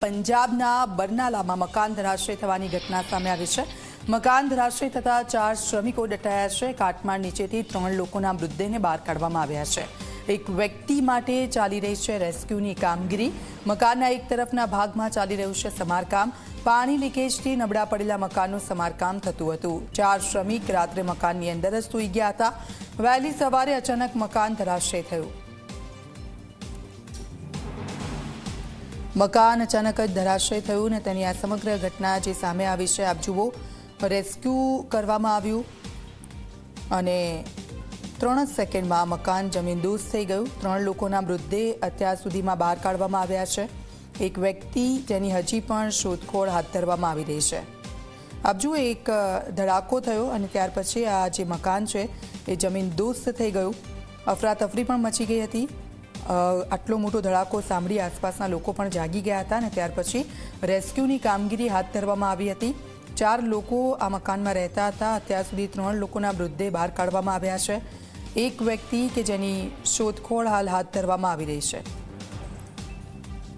પંજાબના બરનાલામાં મકાન ધરાશય થવાની ઘટના સામે આવી છે। મકાન ધરાશય થતા 4 શ્રમિકો દટાયા છે। કાટમાળ નીચેથી 3 લોકોના મૃતદેહને બહાર કાઢવામાં આવ્યા છે। એક વ્યક્તિ માટે ચાલી રહી છે રેસ્ક્યુની કામગીરી। મકાનના એક તરફના ભાગમાં ચાલી રહ્યું છે સમારકામ। પાણી લીકેજથી નબળા પડેલા મકાનનું સમારકામ થતું હતું। 4 શ્રમિક રાત્રે મકાનની અંદર જ સૂઈ ગયા હતા। વહેલી સવારે અચાનક મકાન ધરાશય થયું। મકાન અચાનક જ ધરાશય થયું ને તેની આ સમગ્ર ઘટના જે સામે આવી છે આપ જુઓ। રેસ્ક્યુ કરવામાં આવ્યું અને 3 સેકન્ડમાં મકાન જમીનદોસ્ત થઈ ગયું। 3 લોકોના મૃતદેહ અત્યાર સુધીમાં બહાર કાઢવામાં આવ્યા છે। એક વ્યક્તિ જેની હજી પણ શોધખોળ હાથ ધરવામાં આવી રહી છે। આપ જુઓ એક ધડાકો થયો અને ત્યાર પછી આ જે મકાન છે એ જમીનદોસ્ત થઈ ગયું। અફરાતફરી પણ મચી ગઈ હતી। આટલો મોટો ધડાકો સાંભળી આસપાસના લોકો પણ જાગી ગયા હતા અને ત્યાર પછી રેસ્ક્યુની કામગીરી હાથ ધરવામાં આવી હતી। 4 લોકો આ મકાનમાં રહેતા હતા। અત્યાર સુધી 3 લોકોના મૃતદેહ બહાર કાઢવામાં આવ્યા છે। એક વ્યક્તિ કે જેની શોધખોળ હાલ હાથ ધરવામાં આવી રહી છે।